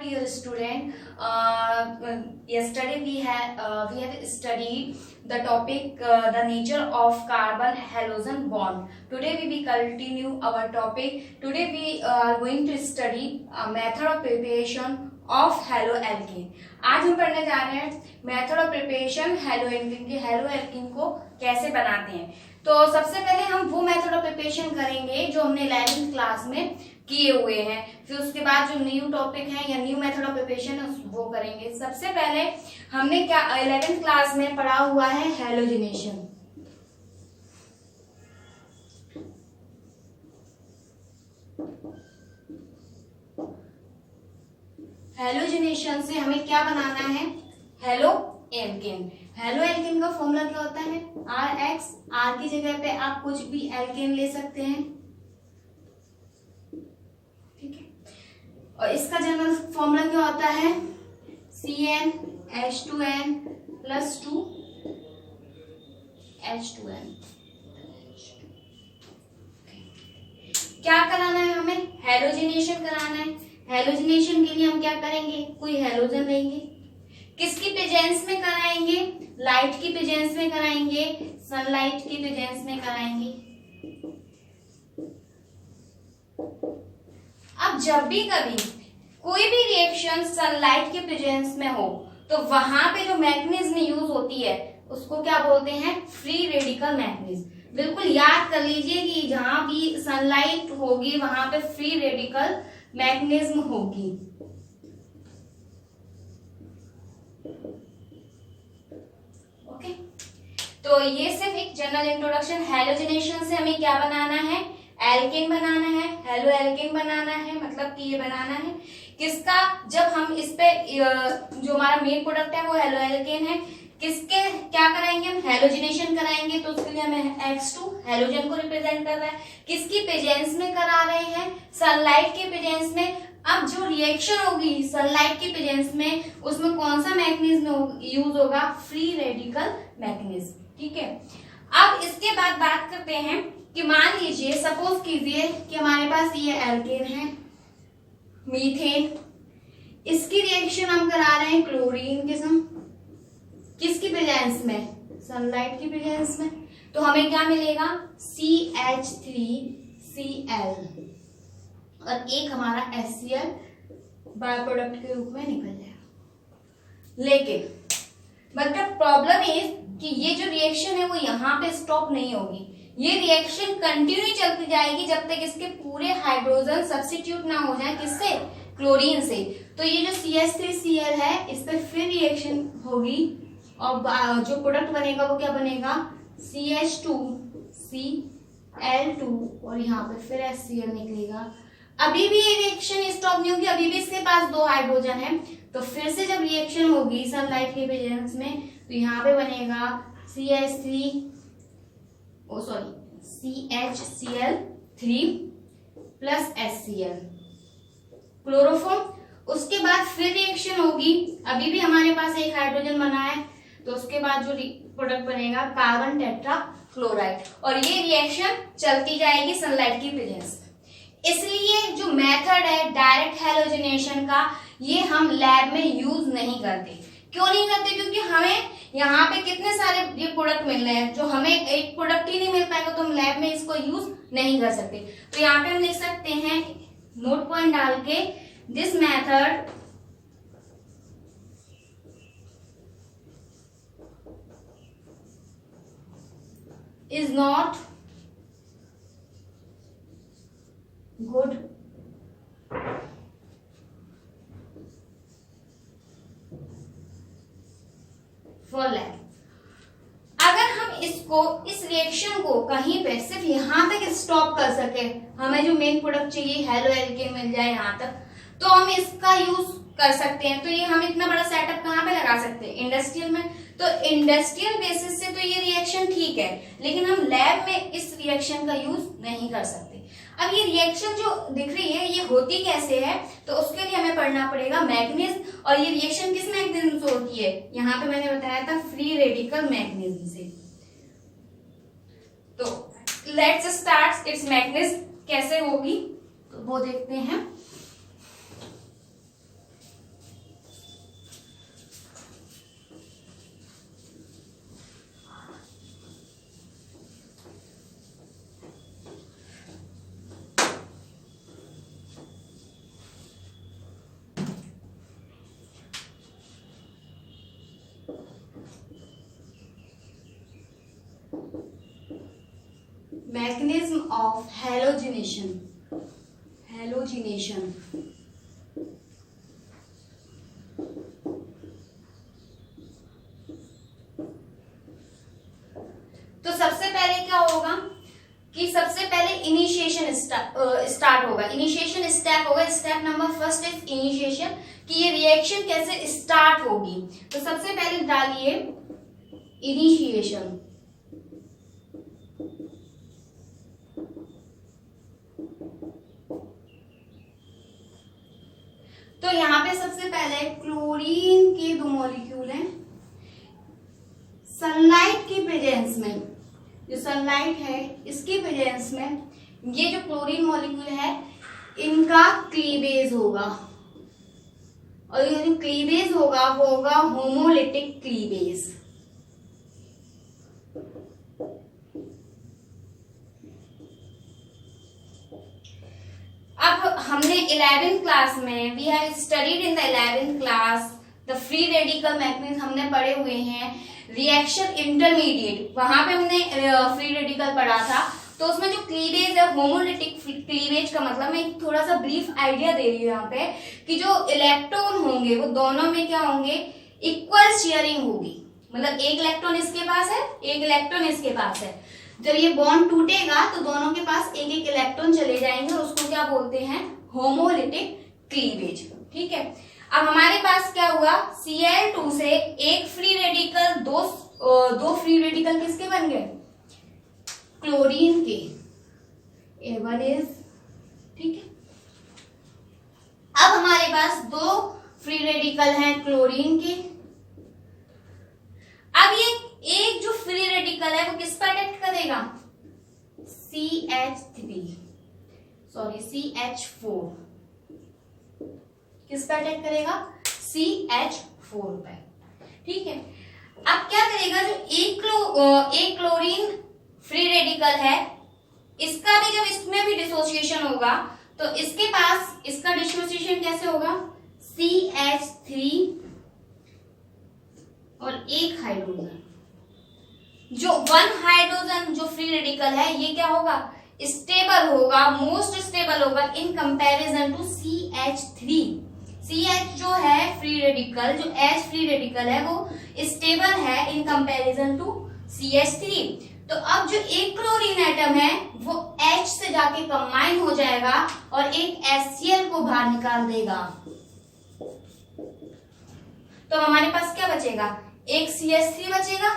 dear student. Yesterday we have studied the topic the nature of carbon halogen bond. Today we will continue our topic. Today we are going to study method of preparation of haloalkene. आज हम पढ़ने जा रहे हैं method of preparation हेलोएल्कीन की, हेलोएल्कीन को कैसे बनाते हैं। तो सबसे पहले हम वो मेथड ऑफ प्रिपरेशन करेंगे जो हमने 11th क्लास में किए हुए हैं, फिर उसके बाद जो न्यू टॉपिक है या न्यू मेथड ऑफ प्रिपरेशन है वो करेंगे। सबसे पहले हमने क्या 11th क्लास में पढ़ा हुआ है हेलोजिनेशन। हेलोजिनेशन से हमें क्या बनाना है, हेलोएल्केन। हेलोएल्केन का फॉर्मूला क्या होता है, RX। R की जगह पे आप कुछ भी एल्केन ले सकते हैं, ठीक है। और इसका जनरल फॉर्मूला क्या होता है, CnH2n + 2H2n। क्या कराना है हमें, हेलोजिनेशन कराना है। हेलोजिनेशन के लिए हम क्या करेंगे, कोई हेलोजन लेंगे, किसकी प्रेजेंस में कराएंगे, लाइट की प्रेजेंस में कराएंगे, सनलाइट की प्रेजेंस में कराएंगे। अब जब भी कभी कोई भी रिएक्शन सनलाइट के प्रेजेंस में हो तो वहां पे जो मैकेनिज्म यूज होती है उसको क्या बोलते हैं, फ्री रेडिकल मैकेनिज्म। बिल्कुल याद कर लीजिए कि जहां भी सनलाइट होगी वहां पे फ्री रेडिकल मैकेनिज्म होगी। ओके, तो ये सिर्फ एक जनरल इंट्रोडक्शन। हेलोजिनेशन से हमें क्या बनाना है, एल्केन बनाना है, हेलोएल्केन बनाना है, मतलब कि ये बनाना है किसका, जब हम इस पे जो हमारा मेन प्रोडक्ट है वो हेलोएल्केन है, किसके क्या कराएंगे हम, हेलोजिनेशन कराएंगे। तो उसके लिए हमें X2 हेलोजन को रिप्रेजेंट कर रहा है, किसकी प्रेजेंस में करा रहे हैं, सनलाइट के प्रेजेंस में। अब जो रिएक्शन होगी सनलाइट की प्रेजेंस में उसमें कौन सा मैकेनिज्म यूज होगा, फ्री रेडिकल मैकेनिज्म, ठीक है। अब इसके बाद बात करते हैं कि मान लीजिए, सपोज कीजिए कि हमारे पास ये एल्केन है, मीथेन, इसकी रिएक्शन हम करा रहे हैं क्लोरीन के संग, किसकी प्रेजेंस में, सनलाइट की प्रेजेंस में। तो हमें क्या मिलेगा, CH3Cl और एक हमारा HCl बाय प्रोडक्ट के रूप में निकल जाएगा। लेकिन मतलब प्रॉब्लम इज कि ये जो रिएक्शन है वो यहाँ पे स्टॉप नहीं होगी, ये रिएक्शन कंटिन्यू चलती जाएगी जब तक इसके पूरे हाइड्रोजन सब्स्टिट्यूट ना हो जाए, किससे, क्लोरीन से। तो ये जो CH3Cl है इस पे फिर रिएक्शन होगी और जो प्रोडक्ट बनेगा वो क्या बनेगा, CH2Cl2 और यहाँ पे फिर HCl निकलेगा। अभी भी ये रिएक्शन स्टॉप नहीं होगी, अभी भी इसके पास 2 हाइड्रोजन है। तो फिर से जब रिएक्शन होगी सनलाइट के प्रेजेंस में तो यहाँ पे बनेगा CHCl3 प्लस HCl, क्लोरोफॉर्म। उसके बाद फिर रिएक्शन होगी, अभी भी हमारे पास एक हाइड्रोजन बना है, तो उसके बाद जो प्रोडक्ट बनेगा कार्बन टेट्रा क्लोराइड, और ये रिएक्शन चलती जाएगी सनलाइट की प्रेजेंस में। इसलिए जो मेथड है डायरेक्ट हेलोजिनेशन का, ये हम लैब में यूज नहीं करते। क्यों नहीं करते, क्योंकि हमें यहाँ पे कितने सारे ये प्रोडक्ट मिल रहे हैं, जो हमें एक प्रोडक्ट ही नहीं मिल पाएगा तो हम लैब में इसको यूज नहीं कर सकते। तो यहाँ पे हम लिख सकते हैं नोट पॉइंट डाल के, this method is not good for lab। अगर हम इसको, इस रिएक्शन को कहीं पे सिर्फ यहाँ तक स्टॉप कर सके, हमें जो मेन प्रोडक्ट चाहिए हेलोएल्केन मिल जाए यहाँ तक, तो हम इसका यूज कर सकते हैं। तो ये हम इतना बड़ा सेटअप कहाँ पे लगा सकते हैं, इंडस्ट्रियल में। तो इंडस्ट्रियल बेसिस से तो ये रिएक्शन ठीक है, लेकिन हम लैब में इस रिएक्शन का यूज नहीं कर सकते। अब ये रिएक्शन जो दिख रही है ये होती कैसे है, तो उसके लिए हमें पढ़ना पड़ेगा मैकेनिज्म। और ये रिएक्शन किस मैकेनिज्म से होती है, यहाँ पे मैंने बताया था फ्री रेडिकल मैकेनिज्म से। तो लेट्स स्टार्ट इट्स मैकेनिज्म कैसे होगी, तो वो देखते हैं। Mechanism of halogenation. तो सबसे पहले क्या होगा कि सबसे पहले इनिशिएशन स्टार्ट होगा। इनिशिएशन स्टेप होगा। Step number first is initiation, कि ये रिएक्शन कैसे स्टार्ट होगी। तो सबसे पहले डालिए इनिशिएशन। तो यहां पे सबसे पहले क्लोरीन के 2 मॉलिक्यूल हैं। सनलाइट की प्रेजेंस में, जो सनलाइट है इसकी प्रेजेंस में ये जो क्लोरीन मॉलिक्यूल है इनका क्लीवेज होगा, और ये जो क्लीवेज होगा वो होगा होमोलिटिक क्लीवेज। अब हमने 11th क्लास में, we have studied in the 11th class the free radical mechanism हमने पढ़े हुए हैं। रिएक्शन इंटरमीडिएट, वहां पे हमने फ्री रेडिकल पढ़ा था। तो उसमें जो क्लीवेज है, होमोलिटिक क्लीवेज का मतलब, मैं थोड़ा सा ब्रीफ आइडिया दे रही हूँ यहाँ पे, कि जो इलेक्ट्रॉन होंगे वो दोनों में क्या होंगे, इक्वल शेयरिंग होगी। मतलब एक इलेक्ट्रॉन इसके पास है, एक इलेक्ट्रॉन इसके पास है। जब ये बॉन्ड टूटेगा तो दोनों के पास एक एक इलेक्ट्रॉन चले जाएंगे, और उसको क्या बोलते हैं, होमोलिटिक क्लीवेज। ठीक है। अब हमारे पास क्या हुआ, Cl2 से एक फ्री रेडिकल, दो फ्री रेडिकल किसके बन गए, क्लोरीन के, A1 इज, ठीक है। अब हमारे पास 2 फ्री रेडिकल हैं क्लोरीन के। अब ये एक जो फ्री रेडिकल है वो किस पर अटैक करेगा, CH4 किस पर अटैक करेगा, CH4 पे। ठीक है। अब क्या करेगा, जो एक क्लोरीन फ्री रेडिकल है इसका भी, जब इसमें भी डिसोसिएशन होगा तो इसके पास इसका डिसोसिएशन कैसे होगा, CH3 और एक हाइड्रोजन, जो 1 हाइड्रोजन जो फ्री रेडिकल है ये क्या होगा, स्टेबल होगा, मोस्ट स्टेबल होगा in comparison to CH3। CH जो है फ्री रेडिकल, जो H फ्री रेडिकल है वो स्टेबल है इन कंपैरिजन टू CH3। तो अब जो एक क्लोरीन एटम है वो H से जाके कंबाइन हो जाएगा और एक HCl को बाहर निकाल देगा। तो हमारे पास क्या बचेगा, एक CH3 बचेगा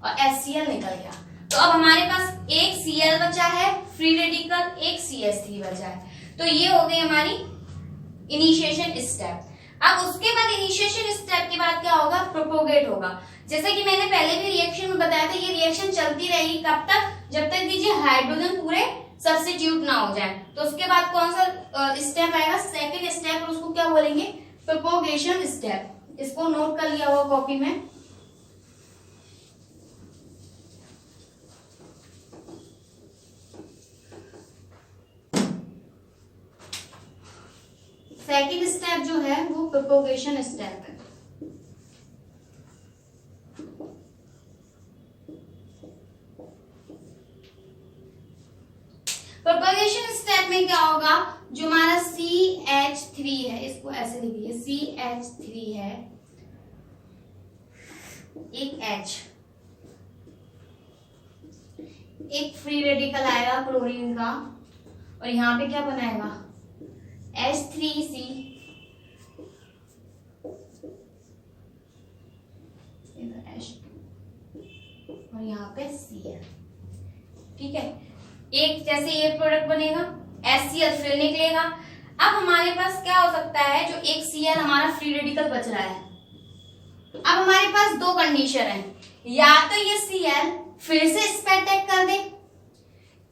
और HCl निकल गया। तो अब हमारे पास एक Cl बचा है फ्री रेडिकल, एक CH3 बचा है। तो ये हो गई हमारी इनिशिएशन स्टेप। अब उसके बाद इनिशिएशन स्टेप के बाद क्या होगा, प्रोपोगेट होगा। जैसे कि मैंने पहले भी रिएक्शन में बताया था, ये रिएक्शन चलती रहेगी कब तक, जब तक कि हाइड्रोजन पूरे सब्स्टिट्यूट ना हो जाए। तो उसके बाद कौन सा स्टेप आएगा, सेकंड स्टेप, और उसको क्या बोलेंगे, प्रोपोगेशन स्टेप। इसको नोट कर लिया होगा कॉपी में। सेकंड स्टेप जो है वो प्रोपोगेशन स्टेप है। प्रोपोगेशन स्टेप में क्या होगा, जो हमारा CH3 है, इसको ऐसे लिखिए, CH3 है, एक H, एक फ्री रेडिकल आएगा क्लोरीन का, और यहां पे क्या बनाएगा, H3C, और यहाँ पे Cl। ठीक है। एक जैसे ये प्रोडक्ट बनेगा, HCl फिर निकलेगा। अब हमारे पास क्या हो सकता है, जो एक Cl हमारा फ्री रेडिकल बच रहा है। अब हमारे पास 2 कंडीशन है, या तो ये Cl फिर से इस पे अटैक कर दे,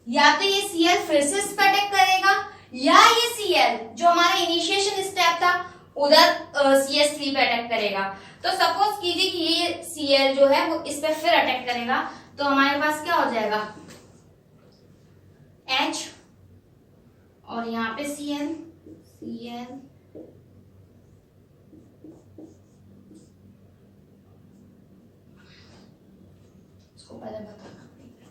या तो ये Cl फिर से इस पे अटैक करेगा, या ये Cl जो हमारा इनिशिएशन स्टेप था उधर CH3 पे अटैक करेगा। तो सपोज कीजिए कि ये Cl जो है वो इस पे फिर अटैक करेगा, तो हमारे पास क्या हो जाएगा, H और यहाँ पे Cl, इसको पहले बताना पड़ेगा।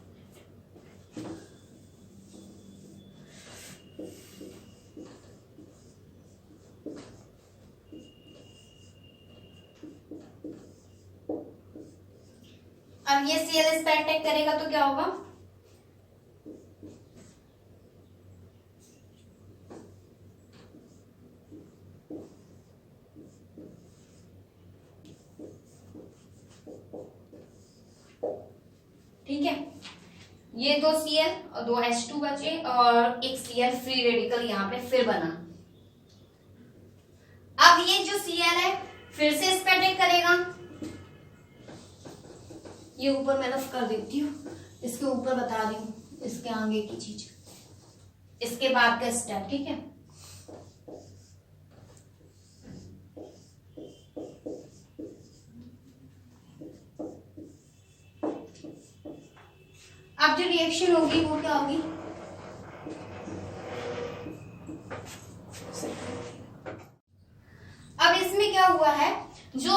अब ये Cl इस पे अटैक करेगा तो क्या होगा, ठीक है। ये दो Cl और दो H2 बचे और एक Cl फ्री रेडिकल यहाँ पे फिर बना। अब ये जो Cl है फिर से इस पे अटैक करेगा, ये ऊपर मैं रफ कर देती हूँ, इसके ऊपर बता रही हूँ इसके आगे की चीज, इसके बाद का स्टेप, ठीक है। अब जो रिएक्शन होगी वो क्या होगी, अब इसमें क्या हुआ है, जो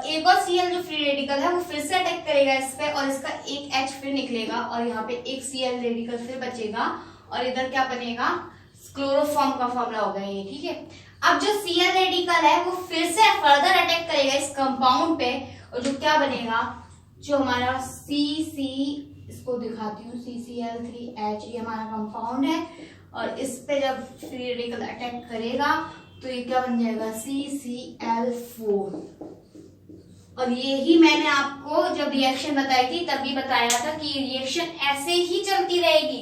एक और Cl जो फ्री रेडिकल है वो फिर से अटैक करेगा इस पे और इसका एक H फिर निकलेगा और यहाँ पे एक Cl रेडिकल फिर बचेगा और इधर क्या बनेगा, क्लोरोफॉर्म का फॉर्मूला होगा ये, ठीक है। अब जो Cl रेडिकल है वो फिर से फर्दर अटैक करेगा इस कंपाउंड पे और जो क्या बनेगा, जो हमारा इसको दिखाती हूँ, CCl3H, ये हमारा कंपाउंड है और इस पे जब फ्री रेडिकल अटैक करेगा तो ये क्या बन जाएगा, CCl4। और ये ही मैंने आपको जब रिएक्शन बताई थी तभी बताया था कि ये रिएक्शन ऐसे ही चलती रहेगी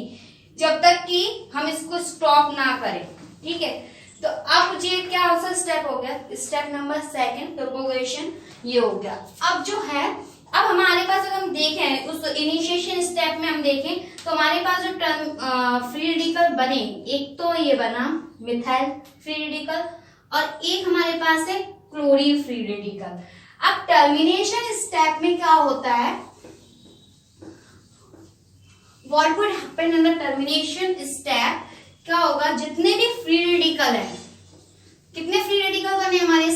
जब तक कि हम इसको स्टॉप ना करें, ठीक है। तो अब ये क्या हो, स्टेप हो गया, स्टेप नंबर 2 प्रोपोगेशन, ये हो गया। अब जो है, अब हमारे पास अगर हम देखें उस इनिशिएशन स्टेप में हम देखें तो हमारे पास जो टर्म फ्री रेडिकल बने, एक तो ये बना मिथाइल फ्री रेडिकल और एक हमारे पास है क्लोरीन फ्री रेडिकल। अब टर्मिनेशन स्टेप में क्या होता है, what would happen in the termination step, क्या होगा, जितने भी फ्री रेडिकल है, कितने फ्री रेडिकल बने हमारे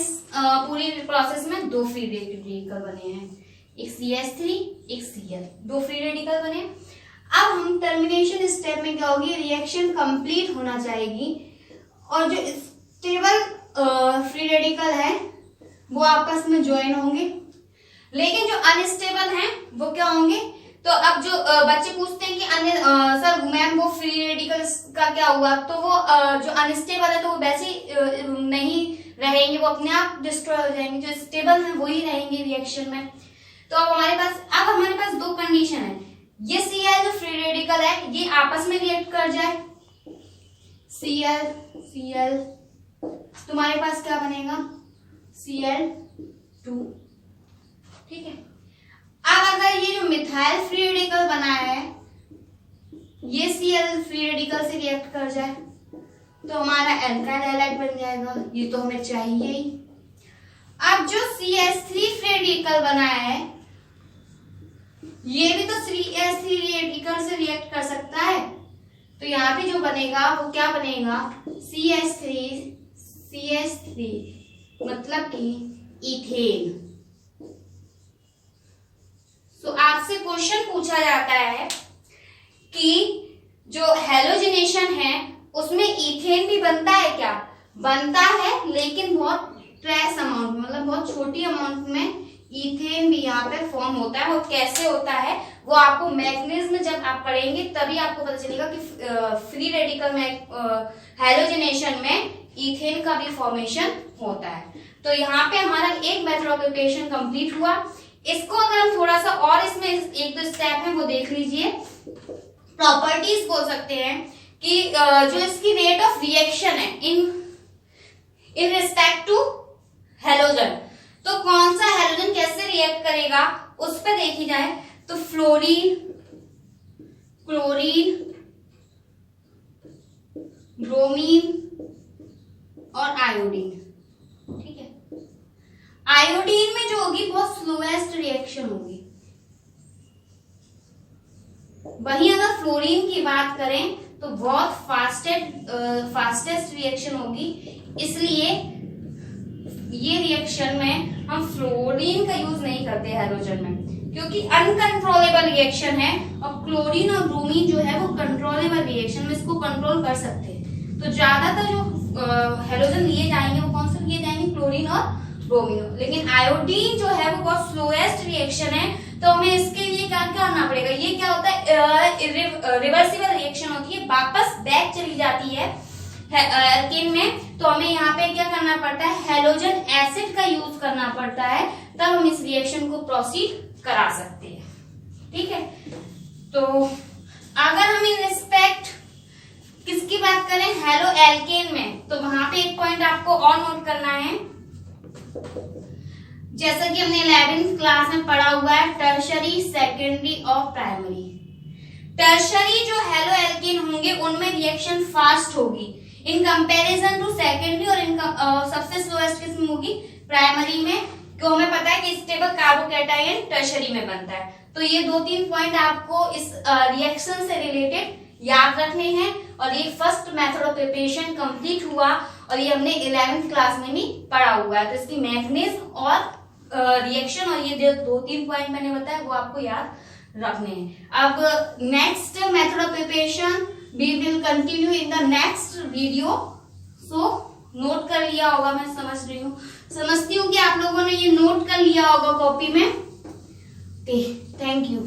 पूरी प्रोसेस में, 2 फ्री रेडिकल बने हैं, एक CH3 एक Cl, 2 फ्री रेडिकल बने। अब हम टर्मिनेशन स्टेप में क्या होगी, रिएक्शन कंप्लीट होना चाहिए और जो स्टेबल फ्री रेडिकल है वो आपस में ज्वाइन होंगे, लेकिन जो अनस्टेबल हैं वो क्या होंगे, तो अब जो बच्चे पूछते हैं कि सर मैम वो फ्री रेडिकल का क्या हुआ, तो वो जो अनस्टेबल है तो वो वैसे ही नहीं रहेंगे, वो अपने आप डिस्ट्रॉय हो जाएंगे, जो स्टेबल है वही रहेंगे रिएक्शन में। तो अब हमारे पास 2 कंडीशन है, ये Cl जो फ्री रेडिकल है ये आपस में रिएक्ट कर जाए, Cl तुम्हारे पास क्या बनेगा, Cl2, ठीक है। अब अगर ये जो मिथाइल फ्री रेडिकल बना है ये Cl फ्री रेडिकल से रिएक्ट कर जाए तो हमारा एल्काइल हैलाइड बन जाएगा, ये तो हमें चाहिए ही। अब जो CH3 फ्री रेडिकल बना है ये भी तो CH3 रेडिकल से रिएक्ट कर सकता है, तो यहाँ पे जो बनेगा वो क्या बनेगा, CH3 मतलब कि इथेन। तो आपसे क्वेश्चन पूछा जाता है कि जो हैलोजिनेशन है उसमें इथेन भी बनता है क्या, बनता है लेकिन बहुत ट्रेस अमाउंट, मतलब बहुत छोटी अमाउंट में इथेन भी यहाँ पे फॉर्म होता है। और कैसे होता है वो आपको मैकेनिज्म जब आप पढ़ेंगे तभी आपको पता चलेगा कि फ्री रेडिकल में हैलोजिनेशन में इथेन का भी फॉर्मेशन होता है। तो यहाँ पे हमारा एक मेथड ऑफ ऑक्यूपेशन कंप्लीट हुआ। इसको अगर हम थोड़ा सा और इसमें 1-2 स्टेप है वो देख लीजिए। प्रॉपर्टीज बोल सकते हैं कि जो इसकी रेट ऑफ रिएक्शन है इन रिस्पेक्ट टू हैलोजन, तो कौन सा हैलोजन कैसे रिएक्ट करेगा उस पर देखी जाए तो फ्लोरीन, क्लोरीन, ब्रोमीन और आयोडीन, ठीक है। आयोडीन में जो होगी बहुत स्लोएस्ट रिएक्शन होगी, वहीं अगर फ्लोरीन की बात करें तो बहुत फास्टेस्ट रिएक्शन होगी। इसलिए ये रिएक्शन में हम फ्लोरीन का यूज नहीं करते हैलोजन में, क्योंकि अनकंट्रोलेबल रिएक्शन है और क्लोरीन और ब्रोमीन जो है वो कंट्रोलेबल रिएक्शन में इसको कंट्रोल कर सकते हैं। तो ज्यादातर जो हेलोजन लिए जाएंगे वो कौन से लिए जाएंगे, क्लोरीन और ब्रोमीन। लेकिन आयोडीन जो है वो बहुत स्लोएस्ट रिएक्शन है, तो हमें इसके लिए क्या करना पड़ेगा, ये क्या होता है रिवर्सिबल रिएक्शन होती है, वापस बैक चली जाती है एल्केन में। तो हमें यहाँ पे क्या करना पड़ता है, हेलोजन एसिड का यूज करना पड़ता है, तब हम इस रिएक्शन को प्रोसीड करा सकते हैं। ठीक है, तो अगर हम इन रिस्पेक्ट किसकी बात करें, हेलो एल्केन में, तो वहां पे एक पॉइंट आपको और नोट करना है, जैसा कि हमने 11th क्लास में पढ़ा हुआ है, टर्शरी, सेकेंडरी और प्राइमरी। टर्शरी जो हेलो एल्केन होंगे उनमें रिएक्शन फास्ट होगी इन कंपैरिजन टू सेकेंडरी, और सबसे स्लोएस्ट किस्म होगी प्राइमरी में, क्यों हमें पता है कि स्टेबल कार्बोकैटायन टर्शरी में बनता है। तो ये 2-3 पॉइंट आपको इस रिएक्शन से रिलेटेड याद रखने हैं। और ये first method of preparation complete हुआ और ये हमने 11th क्लास में भी पढ़ा हुआ है। तो इसकी मैग्नीज और रिएक्शन और ये जो 2-3 पॉइंट मैंने बताया वो आपको याद रखने हैं। अब next method of preparation we will continue in the next video. So note कर लिया होगा, मैं समझती हूँ कि आप लोगों ने ये नोट कर लिया होगा कॉपी में। Thank you.